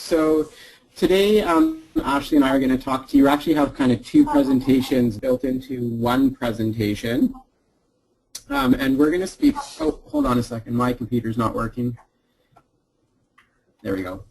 So today, Ashley and I are going to talk to you. We actually have kind of two presentations built into one presentation. And we're going to speak, oh, hold on a second, my computer's not working. There we go.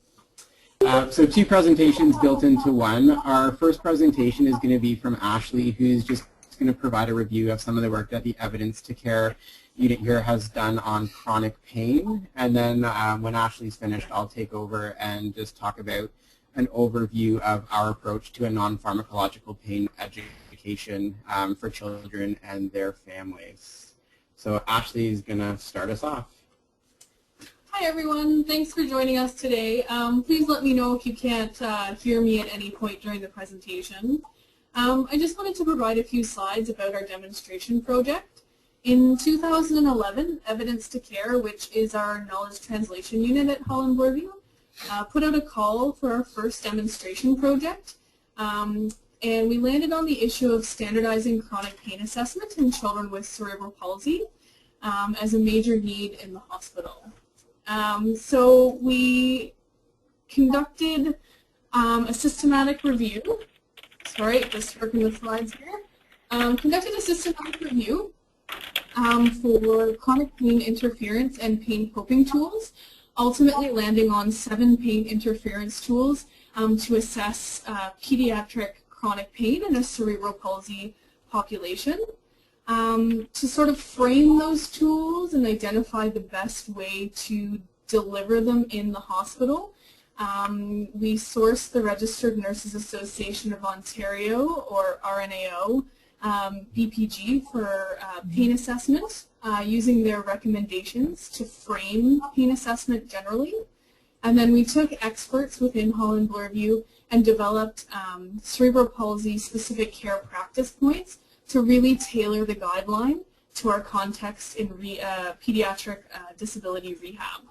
So two presentations built into one. Our first presentation is going to be from Ashley, who's just going to provide a review of some of the work that the Evidence to Care unit here has done on chronic pain. And then when Ashley's finished, I'll take over and just talk about an overview of our approach to a non-pharmacological pain education for children and their families. So Ashley is going to start us off. Hi everyone, thanks for joining us today. Please let me know if you can't hear me at any point during the presentation. I just wanted to provide a few slides about our demonstration project. In 2011, Evidence to Care, which is our knowledge translation unit at Holland Bloorview, put out a call for our first demonstration project, and we landed on the issue of standardizing chronic pain assessment in children with cerebral palsy as a major need in the hospital. So we conducted a systematic review. Sorry, just working the slides here. Conducted a systematic review for chronic pain interference and pain coping tools, ultimately landing on 7 pain interference tools to assess pediatric chronic pain in a cerebral palsy population. To sort of frame those tools and identify the best way to deliver them in the hospital, we sourced the Registered Nurses Association of Ontario, or RNAO, BPG for pain assessment, using their recommendations to frame pain assessment generally. And then we took experts within Holland Bloorview and developed cerebral palsy specific care practice points to really tailor the guideline to our context in pediatric disability rehab.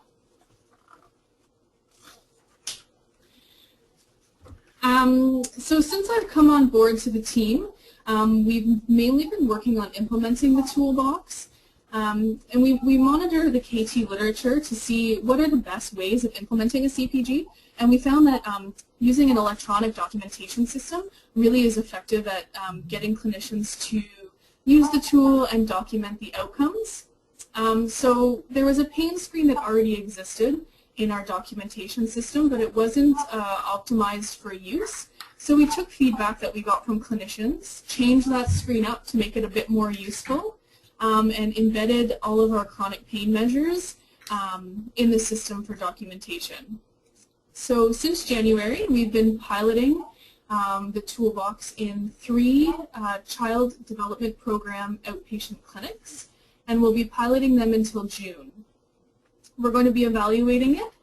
So since I've come on board to the team, we've mainly been working on implementing the toolbox, and we monitor the KT literature to see what are the best ways of implementing a CPG, and we found that using an electronic documentation system really is effective at getting clinicians to use the tool and document the outcomes. So there was a pain screen that already existed in our documentation system, but it wasn't optimized for use. So we took feedback that we got from clinicians, changed that screen up to make it a bit more useful, and embedded all of our chronic pain measures in the system for documentation. So since January, we've been piloting the toolbox in 3 child development program outpatient clinics, and we'll be piloting them until June. We're going to be evaluating it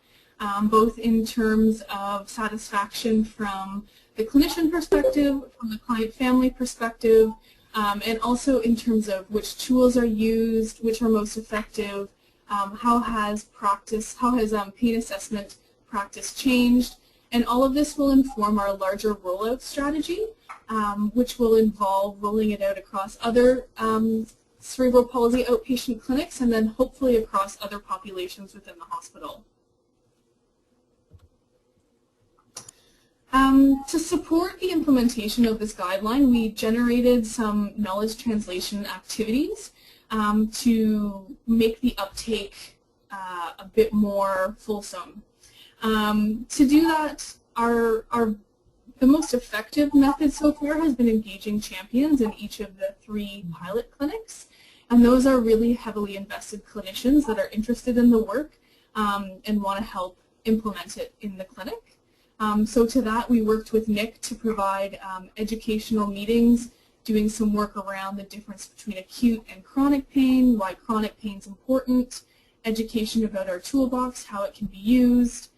both in terms of satisfaction from the clinician perspective, from the client family perspective, and also in terms of which tools are used, which are most effective, how has pain assessment practice changed, and all of this will inform our larger rollout strategy, which will involve rolling it out across other cerebral palsy outpatient clinics and then hopefully across other populations within the hospital. To support the implementation of this guideline, we generated some knowledge translation activities to make the uptake a bit more fulsome. To do that, the most effective method so far has been engaging champions in each of the 3 pilot clinics, and those are really heavily invested clinicians that are interested in the work and want to help implement it in the clinic. So to that, we worked with Nick to provide educational meetings, doing some work around the difference between acute and chronic pain, why chronic pain is important, education about our toolbox, how it can be used.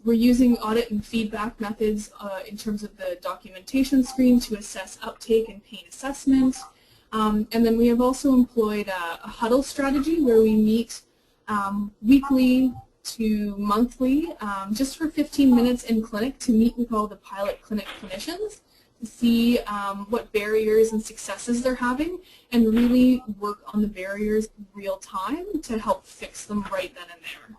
We're using audit and feedback methods in terms of the documentation screen to assess uptake and pain assessment. And then we have also employed a huddle strategy where we meet weekly to monthly, just for 15 minutes in clinic to meet with all the pilot clinic clinicians to see what barriers and successes they're having and really work on the barriers in real time to help fix them right then and there.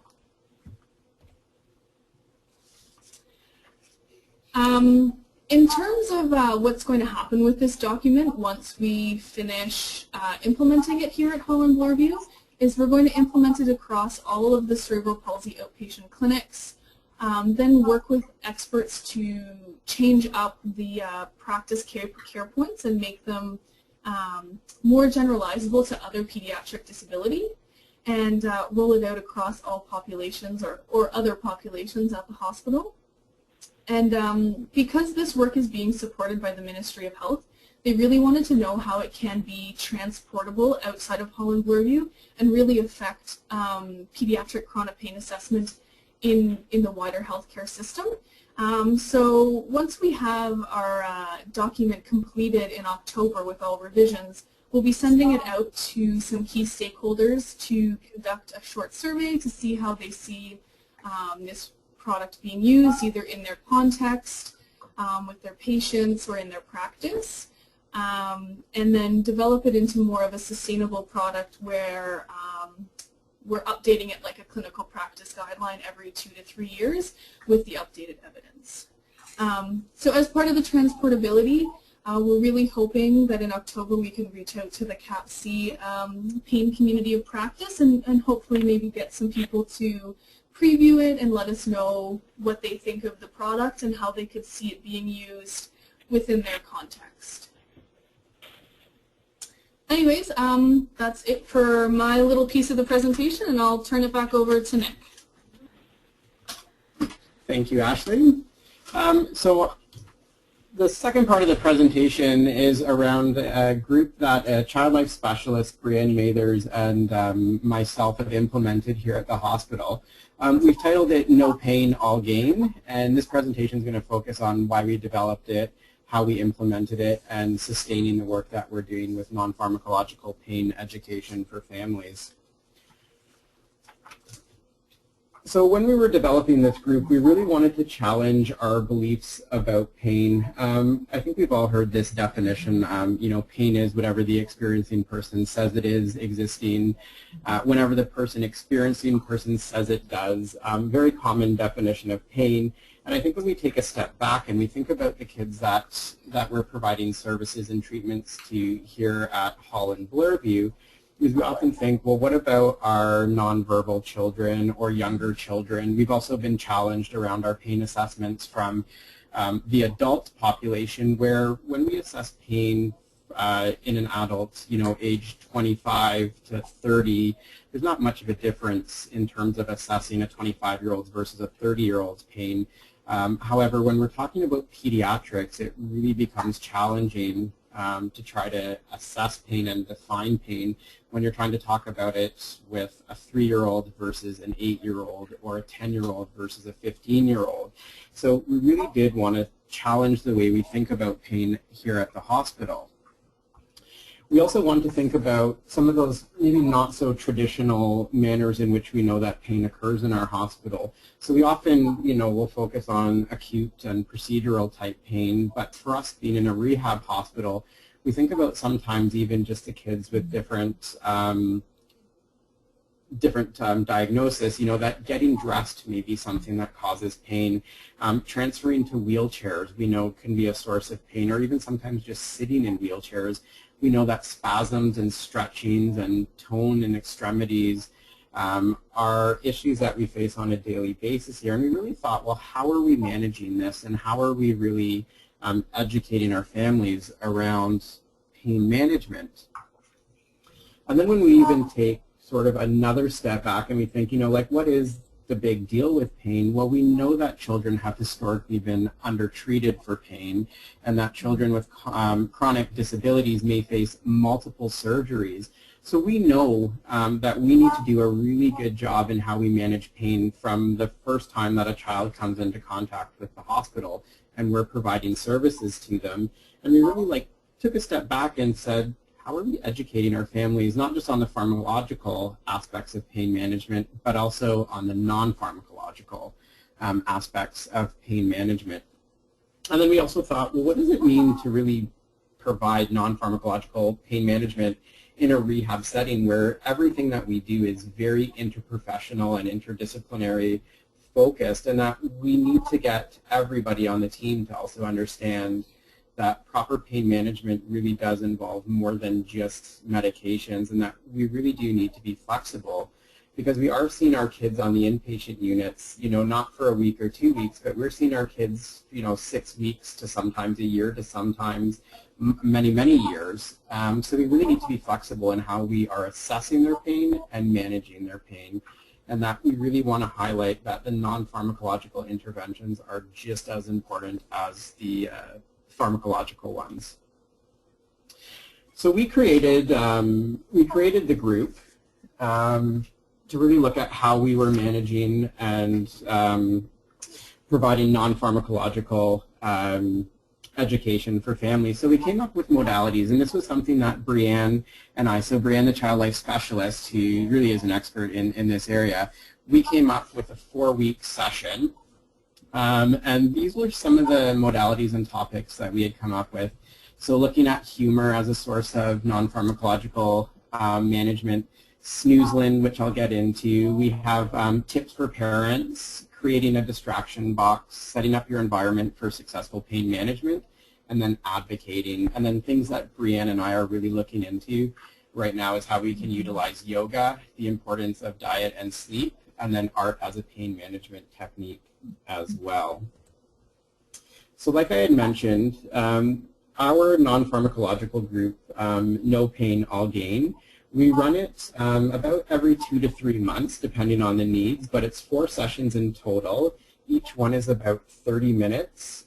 In terms of what's going to happen with this document once we finish implementing it here at Holland Bloorview is we're going to implement it across all of the cerebral palsy outpatient clinics, then work with experts to change up the practice care points and make them more generalizable to other pediatric disability, and roll it out across all populations or other populations at the hospital. And because this work is being supported by the Ministry of Health, they really wanted to know how it can be transportable outside of Holland Bloorview and really affect pediatric chronic pain assessment in the wider healthcare system. So once we have our document completed in October with all revisions, we'll be sending it out to some key stakeholders to conduct a short survey to see how they see this product being used, either in their context, with their patients, or in their practice, and then develop it into more of a sustainable product where we're updating it like a clinical practice guideline every 2 to 3 years with the updated evidence. So as part of the transportability, we're really hoping that in October we can reach out to the CAPC pain community of practice and hopefully maybe get some people to preview it and let us know what they think of the product and how they could see it being used within their context. Anyways, that's it for my little piece of the presentation, and I'll turn it back over to Nick. Thank you, Ashley. So the second part of the presentation is around a group that child life specialist, Brianne Mathers, and myself have implemented here at the hospital. We've titled it No Pain, All Gain, and this presentation is going to focus on why we developed it, how we implemented it, and sustaining the work that we're doing with non-pharmacological pain education for families. So when we were developing this group, we really wanted to challenge our beliefs about pain. I think we've all heard this definition, you know, pain is whatever the experiencing person says it is existing, whenever the experiencing person says it does. Very common definition of pain. And I think when we take a step back and we think about the kids that we're providing services and treatments to here at Holland Bloorview, is we often think, well, what about our nonverbal children or younger children? We've also been challenged around our pain assessments from the adult population, where when we assess pain in an adult, you know, age 25 to 30, there's not much of a difference in terms of assessing a 25-year-old's versus a 30-year-old's pain. However, when we're talking about pediatrics, it really becomes challenging to try to assess pain and define pain when you're trying to talk about it with a 3-year-old versus an 8-year-old or a 10-year-old versus a 15-year-old. So we really did want to challenge the way we think about pain here at the hospital. We also want to think about some of those maybe not so traditional manners in which we know that pain occurs in our hospital. So we often, you know, will focus on acute and procedural type pain, but for us being in a rehab hospital, we think about sometimes even just the kids with different diagnosis, you know, that getting dressed may be something that causes pain. Transferring to wheelchairs, we know, can be a source of pain, or even sometimes just sitting in wheelchairs. We know that spasms and stretchings and tone in extremities are issues that we face on a daily basis here. And we really thought, well, how are we managing this, and how are we really educating our families around pain management? And then when we even take sort of another step back and we think, you know, like, what is the big deal with pain? Well, we know that children have historically been undertreated for pain, and that children with chronic disabilities may face multiple surgeries. So we know that we need to do a really good job in how we manage pain from the first time that a child comes into contact with the hospital and we're providing services to them. And we really took a step back and said, how are we educating our families, not just on the pharmacological aspects of pain management, but also on the non-pharmacological aspects of pain management? And then we also thought, well, what does it mean to really provide non-pharmacological pain management in a rehab setting where everything that we do is very interprofessional and interdisciplinary focused, and that we need to get everybody on the team to also understand that proper pain management really does involve more than just medications, and that we really do need to be flexible, because we are seeing our kids on the inpatient units, not for a week or 2 weeks, but we're seeing our kids, 6 weeks to sometimes a year to sometimes many, many years. So we really need to be flexible in how we are assessing their pain and managing their pain, and that we really want to highlight that the non-pharmacological interventions are just as important as the pharmacological ones. So we created the group to really look at how we were managing and providing non-pharmacological education for families. So we came up with modalities, and this was something that Brianne and I, so Brianne, the child life specialist, who really is an expert in this area, we came up with a 4-week session. And these were some of the modalities and topics that we had come up with. So looking at humor as a source of non-pharmacological management, snoozling, which I'll get into. We have tips for parents, creating a distraction box, setting up your environment for successful pain management, and then advocating. And then things that Brianne and I are really looking into right now is how we can utilize yoga, the importance of diet and sleep, and then art as a pain management technique as well. So like I had mentioned, our non-pharmacological group, No Pain, All Gain, we run it about every 2 to 3 months, depending on the needs, but it's 4 sessions in total. Each one is about 30 minutes.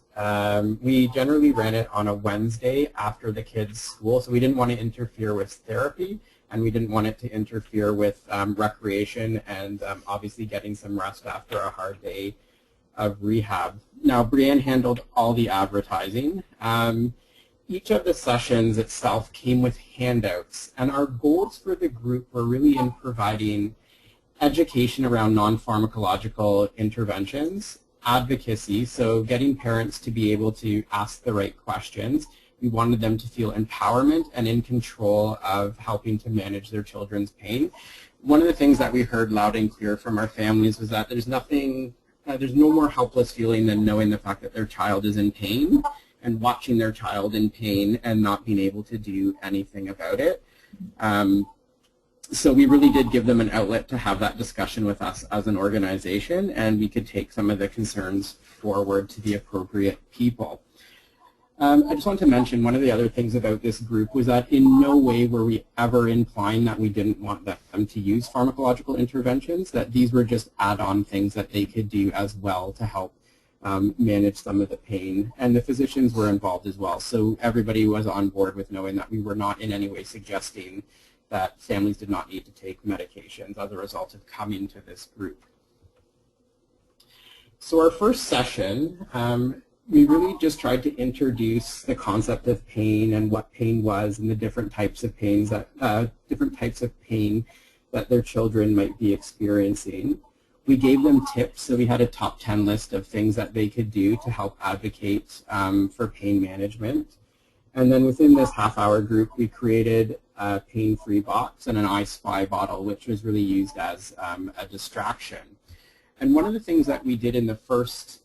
We generally ran it on a Wednesday after the kids' school, so we didn't want to interfere with therapy, and we didn't want it to interfere with recreation and obviously getting some rest after a hard day of rehab. Now, Brianne handled all the advertising. Each of the sessions itself came with handouts, and our goals for the group were really in providing education around non-pharmacological interventions, advocacy, so getting parents to be able to ask the right questions. We wanted them to feel empowerment and in control of helping to manage their children's pain. One of the things that we heard loud and clear from our families was that there's no more helpless feeling than knowing the fact that their child is in pain and watching their child in pain and not being able to do anything about it. So we really did give them an outlet to have that discussion with us as an organization, and we could take some of the concerns forward to the appropriate people. I just want to mention one of the other things about this group was that in no way were we ever implying that we didn't want them to use pharmacological interventions, that these were just add-on things that they could do as well to help manage some of the pain, and the physicians were involved as well. So everybody was on board with knowing that we were not in any way suggesting that families did not need to take medications as a result of coming to this group. So our first session, we really just tried to introduce the concept of pain and what pain was and the different types of pains that pain that their children might be experiencing. We gave them tips, so we had a top 10 list of things that they could do to help advocate for pain management. And then within this half-hour group, we created a pain-free box and an I Spy bottle, which was really used as a distraction. And one of the things that we did in the first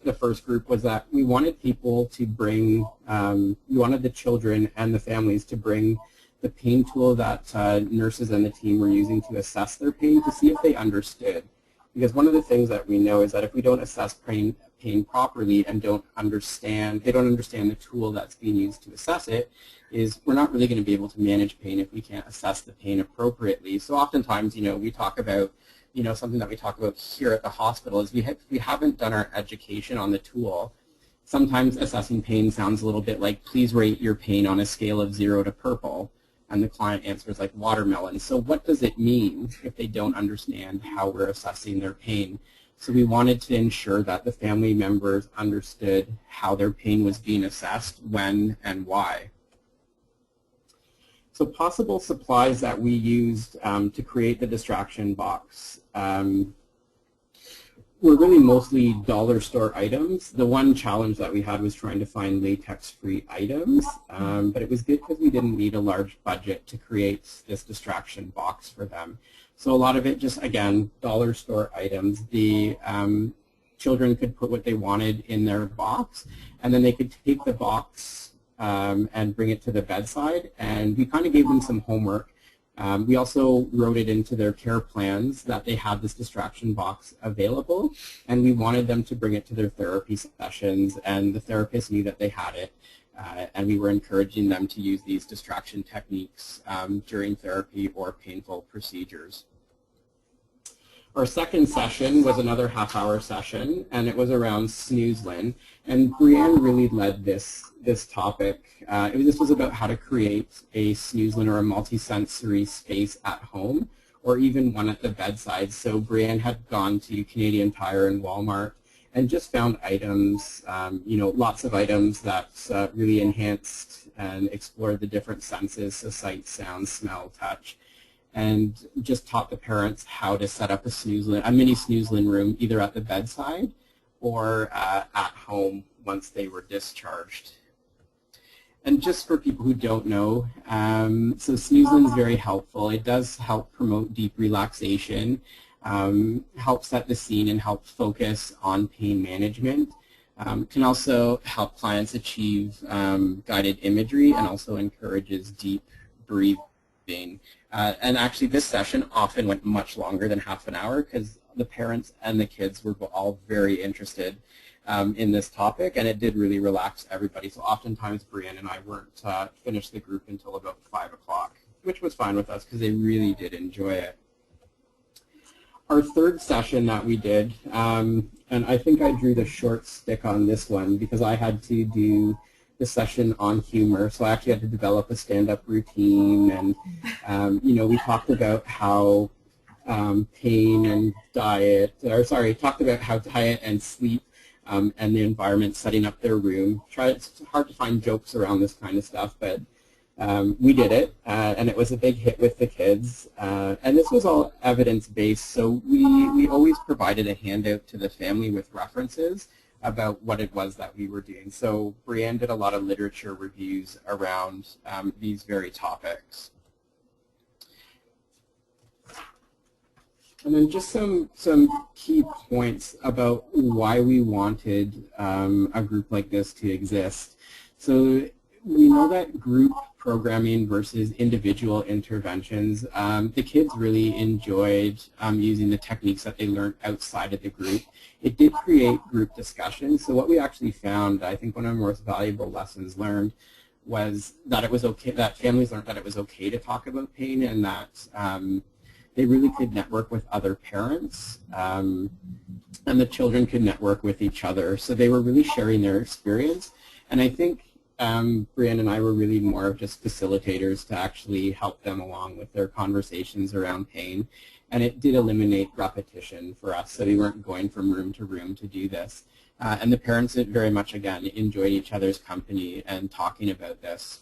group was that we wanted people to bring, we wanted the children and the families to bring the pain tool that nurses and the team were using to assess their pain to see if they understood. Because one of the things that we know is that if we don't assess pain properly and they don't understand the tool that's being used to assess it, is we're not really going to be able to manage pain if we can't assess the pain appropriately. So oftentimes, we talk about, something that we talk about here at the hospital is we haven't done our education on the tool. Sometimes assessing pain sounds a little bit like, please rate your pain on a scale of 0 to purple. And the client answers like watermelon. So what does it mean if they don't understand how we're assessing their pain? So we wanted to ensure that the family members understood how their pain was being assessed, when, and why. So possible supplies that we used to create the distraction box were really mostly dollar store items. The one challenge that we had was trying to find latex-free items, but it was good because we didn't need a large budget to create this distraction box for them. So a lot of it just, again, dollar store items. The children could put what they wanted in their box, and then they could take the box and bring it to the bedside, and we kind of gave them some homework. We also wrote it into their care plans that they had this distraction box available, and we wanted them to bring it to their therapy sessions, and the therapist knew that they had it, and we were encouraging them to use these distraction techniques during therapy or painful procedures. Our second session was another half-hour session, and it was around snoozlin. And Brianne really led this topic. This was about how to create a snoozlin or a multi-sensory space at home, or even one at the bedside. So Brianne had gone to Canadian Tire and Walmart and just found items, lots of items that really enhanced and explored the different senses, so sight, sound, smell, touch, and just taught the parents how to set up a mini snoozlin room either at the bedside or at home once they were discharged. And just for people who don't know, so snoozlin is very helpful. It does help promote deep relaxation, help set the scene and help focus on pain management. Can also help clients achieve guided imagery and also encourages deep breathing. And actually this session often went much longer than half an hour because the parents and the kids were all very interested in this topic, and it did really relax everybody. So oftentimes Brianne and I weren't finished the group until about 5 o'clock, which was fine with us because they really did enjoy it. Our third session that we did, and I think I drew the short stick on this one because I had to do the session on humor, so I actually had to develop a stand-up routine, and we talked about how pain and diet, talked about how diet and sleep and the environment setting up their room. It's hard to find jokes around this kind of stuff, but we did it, and it was a big hit with the kids. And this was all evidence-based, so we always provided a handout to the family with references about what it was that we were doing. So Brianne did a lot of literature reviews around these very topics. And then just some key points about why we wanted a group like this to exist. So we know that group programming versus individual interventions, the kids really enjoyed using the techniques that they learned outside of the group. It did create group discussion. So what we actually found, I think one of the most valuable lessons learned was that it was okay, that families learned that it was okay to talk about pain, and that they really could network with other parents, and the children could network with each other. So they were really sharing their experience, and I think Brianne and I were really more of just facilitators to actually help them along with their conversations around pain, and it did eliminate repetition for us, so we weren't going from room to room to do this. And the parents very much, again, enjoyed each other's company and talking about this.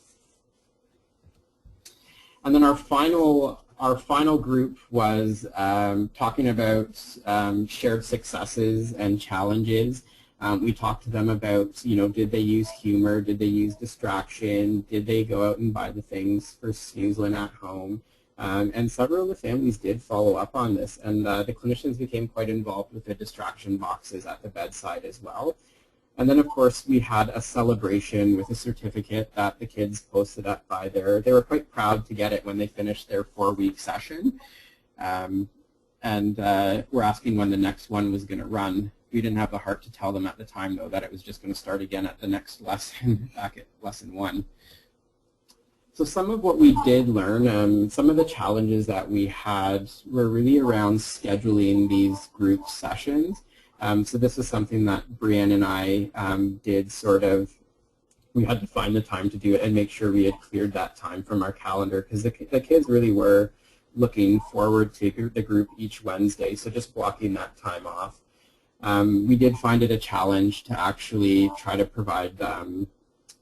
And then our final group was talking about shared successes and challenges. We talked to them about, did they use humor, did they use distraction, did they go out and buy the things for snoozlin at home? And several of the families did follow up on this, and the clinicians became quite involved with the distraction boxes at the bedside as well. And then, of course, we had a celebration with a certificate that the kids posted up by they were quite proud to get it when they finished their 4-week session. And we're asking when the next one was going to run. We didn't have the heart to tell them at the time, though, that it was just going to start again at the next lesson, back at lesson 1. So some of what we did learn, some of the challenges that we had were really around scheduling these group sessions. So this is something that Brianne and I did we had to find the time to do it and make sure we had cleared that time from our calendar, because the kids really were looking forward to the group each Wednesday, so just blocking that time off. We did find it a challenge to actually try to provide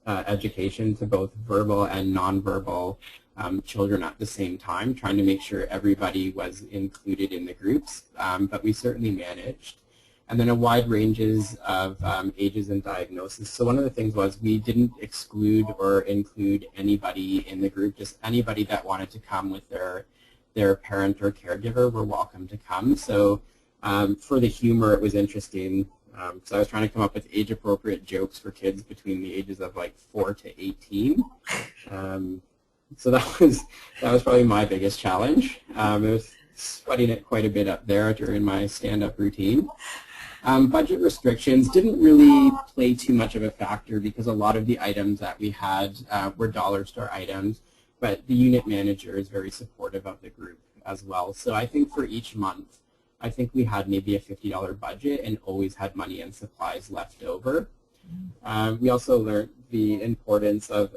education to both verbal and nonverbal children at the same time, trying to make sure everybody was included in the groups, but we certainly managed. And then a wide ranges of ages and diagnosis. So one of the things was we didn't exclude or include anybody in the group, just anybody that wanted to come with their parent or caregiver were welcome to come. So for the humor, it was interesting. So I was trying to come up with age-appropriate jokes for kids between the ages of like 4 to 18. So that was probably my biggest challenge. I was sweating it quite a bit up there during my stand-up routine. Budget restrictions didn't really play too much of a factor because a lot of the items that we had were dollar store items, but the unit manager is very supportive of the group as well. So I think for each month, I think we had maybe a $50 budget and always had money and supplies left over. We also learned the importance of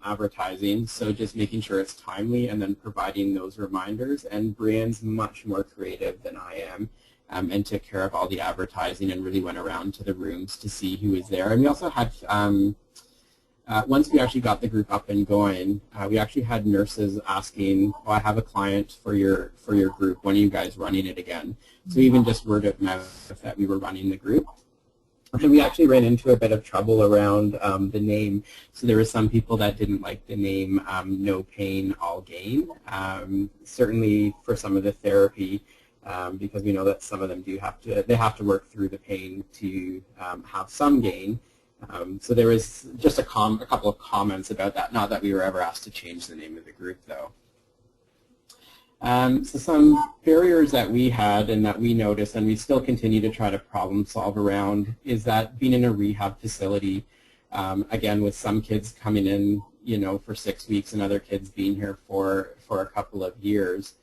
advertising, so just making sure it's timely and then providing those reminders. And Brianne's much more creative than I am. And took care of all the advertising and really went around to the rooms to see who was there. And we also had, once we actually got the group up and going, we actually had nurses asking, oh, I have a client for your group, when are you guys running it again? So even just word of mouth that we were running the group. And we actually ran into a bit of trouble around the name. So there were some people that didn't like the name No Pain, All Gain. Certainly for some of the therapy, because we know that some of them they have to work through the pain to have some gain. So there was just a couple of comments about that, not that we were ever asked to change the name of the group though. So some barriers that we had and that we noticed and we still continue to try to problem solve around is that being in a rehab facility, again with some kids coming in, for 6 weeks and other kids being here for a couple of years,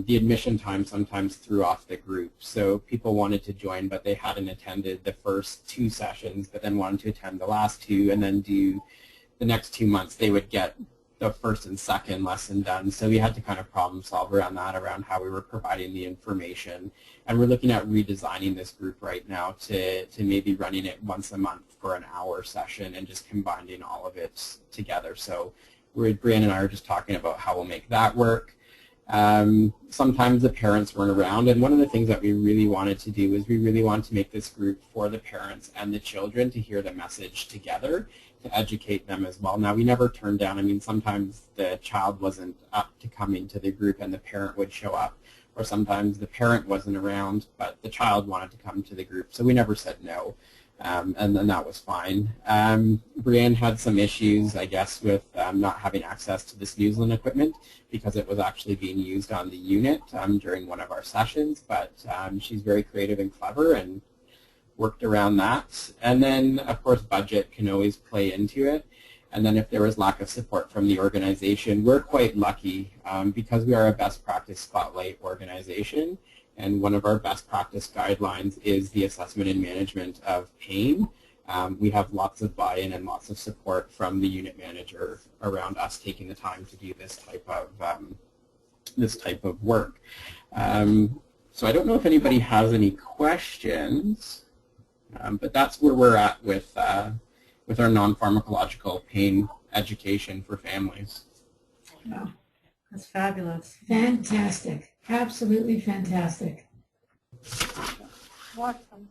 the admission time sometimes threw off the group. So people wanted to join, but they hadn't attended the first 2 sessions, but then wanted to attend the last 2 and then do the next 2 months. They would get the first and second lesson done. So we had to kind of problem solve around that, around how we were providing the information. And we're looking at redesigning this group right now to maybe running it once a month for an hour session and just combining all of it together. So Brianne and I are just talking about how we'll make that work. Sometimes the parents weren't around, and one of the things that we really wanted to do is we really wanted to make this group for the parents and the children to hear the message together, to educate them as well. Now, we never turned down, I mean, sometimes the child wasn't up to coming to the group and the parent would show up, or sometimes the parent wasn't around, but the child wanted to come to the group, so we never said no. And then that was fine. Brianne had some issues, I guess, with not having access to the snoozling equipment because it was actually being used on the unit during one of our sessions, but she's very creative and clever and worked around that. And then, of course, budget can always play into it. And then if there was lack of support from the organization, we're quite lucky because we are a best practice spotlight organization. And one of our best practice guidelines is the assessment and management of pain. We have lots of buy-in and lots of support from the unit manager around us taking the time to do this type of work. So I don't know if anybody has any questions, but that's where we're at with our non-pharmacological pain education for families. Wow, that's fabulous. Fantastic. Absolutely fantastic. Awesome.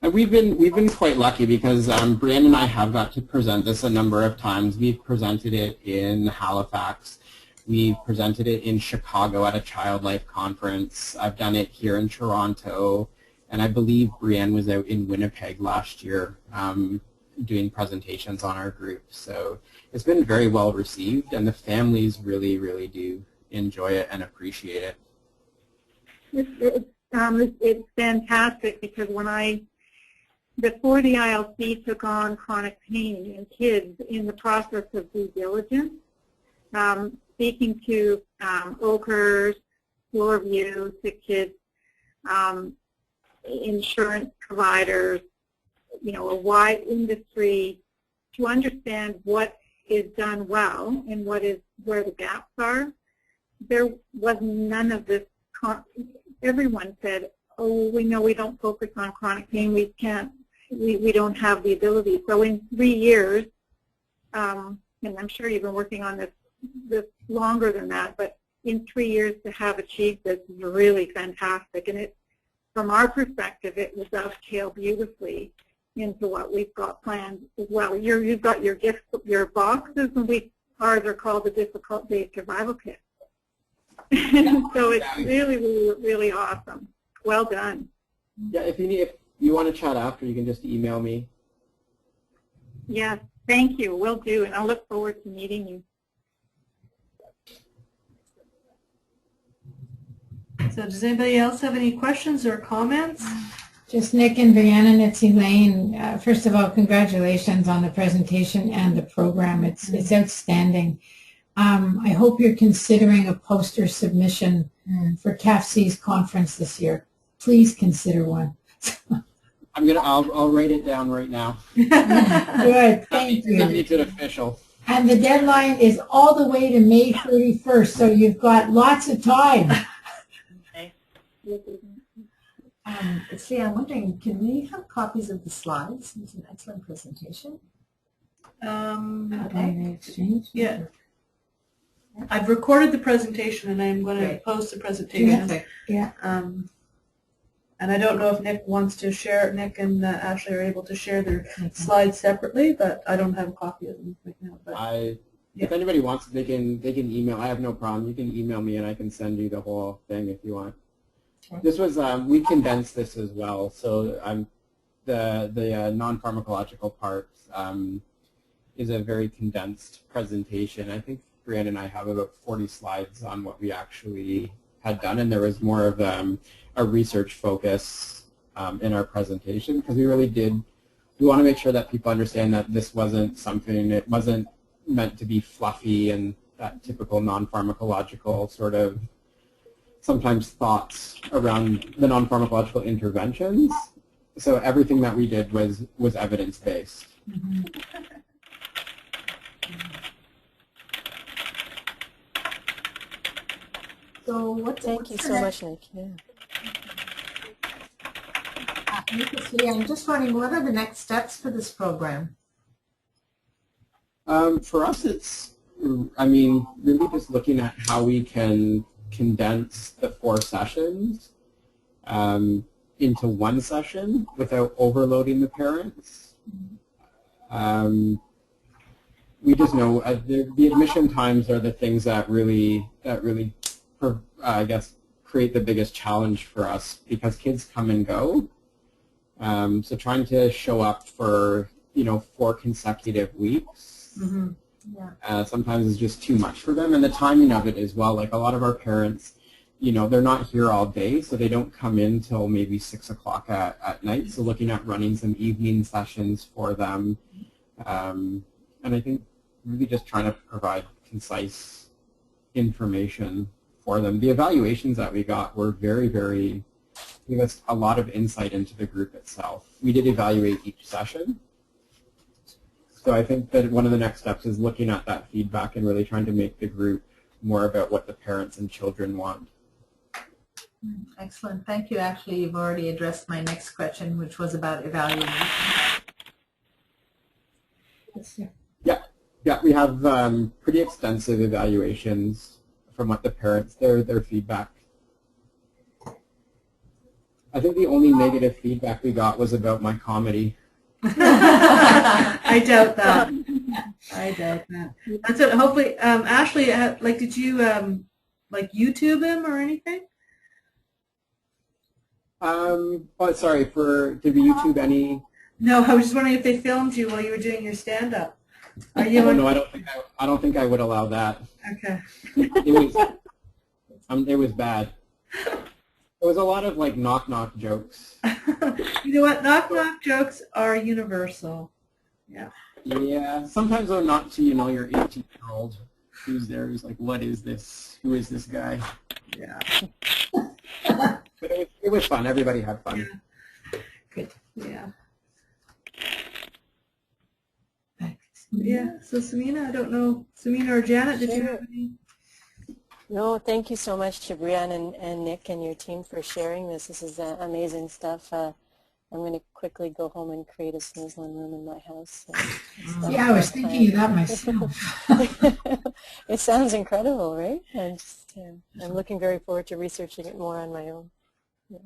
And we've been quite lucky because Brianne and I have got to present this a number of times. We've presented it in Halifax. We've presented it in Chicago at a Child Life conference. I've done it here in Toronto, and I believe Brianne was out in Winnipeg last year doing presentations on our group. So it's been very well received, and the families really, really do enjoy it and appreciate it. It's fantastic because before the ILC took on chronic pain in kids in the process of due diligence, speaking to Oakers, Bloorview, sick kids, insurance providers, a wide industry to understand what is done well and where the gaps are. There was none of this. Everyone said, oh, we know we don't focus on chronic pain. We don't have the ability. So in 3 years, and I'm sure you've been working on this longer than that, but in 3 years to have achieved this is really fantastic. And from our perspective, it will dovetail beautifully into what we've got planned as well. You've got your boxes, and ours are called the difficult day survival kit. So it's really, really, really awesome. Well done. Yeah, if you want to chat after, you can just email me. Yes, thank you. Will do, and I'll look forward to meeting you. So does anybody else have any questions or comments? Just Nick and Brianna, it's Elaine. First of all, congratulations on the presentation and the program. It's outstanding. I hope you're considering a poster submission for CAFC's conference this year. Please consider one. I'll write it down right now. Good, thank you. That makes it official. And the deadline is all the way to May 31st, so you've got lots of time. See, I'm wondering, can we have copies of the slides? It's an excellent presentation. Okay. Yeah. I've recorded the presentation and I'm going to post the presentation. Terrific. Yeah. And I don't know if Nick wants to share, Nick and Ashley are able to share their slides separately, but I don't have a copy of them right now. But If anybody wants, they can email. I have no problem. You can email me and I can send you the whole thing if you want. This was we condensed this as well. So the non-pharmacological part is a very condensed presentation. I think Brianna and I have about 40 slides on what we actually had done, and there was more of a research focus in our presentation because we really did. We want to make sure that people understand that this wasn't something. It wasn't meant to be fluffy and that typical non-pharmacological sort of sometimes thoughts around the non-pharmacological interventions. So everything that we did was evidence-based. Mm-hmm. So Thank you so much, Nick. Yeah. I'm just wondering, what are the next steps for this program? For us, it's, really just looking at how we can condense the 4 sessions into one session without overloading the parents. We just know the admission times are the things that really, I guess, create the biggest challenge for us because kids come and go. So trying to show up for 4 consecutive weeks. Mm-hmm. Yeah. Sometimes is just too much for them, and the timing of it as well. Like a lot of our parents, they're not here all day, so they don't come in till maybe 6 o'clock at night. So looking at running some evening sessions for them, and I think really just trying to provide concise information for them. The evaluations that we got were very, very, gave us a lot of insight into the group itself. We did evaluate each session. So I think that one of the next steps is looking at that feedback and really trying to make the group more about what the parents and children want. Excellent. Thank you. Actually, you've already addressed my next question, which was about evaluation. Yeah, we have pretty extensive evaluations from what the parents, their feedback. I think the only negative feedback we got was about my comedy. I doubt that. I doubt that. That's it. Hopefully, Ashley, did you YouTube him or anything? Sorry, did we YouTube any? No, I was just wondering if they filmed you while you were doing your stand-up. Are you? No, I don't think I would allow that. Okay. It was bad. It was a lot of knock-knock jokes. You know what? Knock-knock jokes are universal. Yeah. Yeah. Sometimes they're not to your 18-year-old who's there who's like, what is this? Who is this guy? Yeah. But it was fun. Everybody had fun. Yeah. Good. Yeah. Yeah. So Samina, I don't know. Samina or Janet, did you have any? No, thank you so much to Brianna and Nick and your team for sharing this. This is amazing stuff. I'm going to quickly go home and create a snooze one room in my house. Yeah, I was thinking of that myself. It sounds incredible, right? I'm looking very forward to researching it more on my own. Yeah.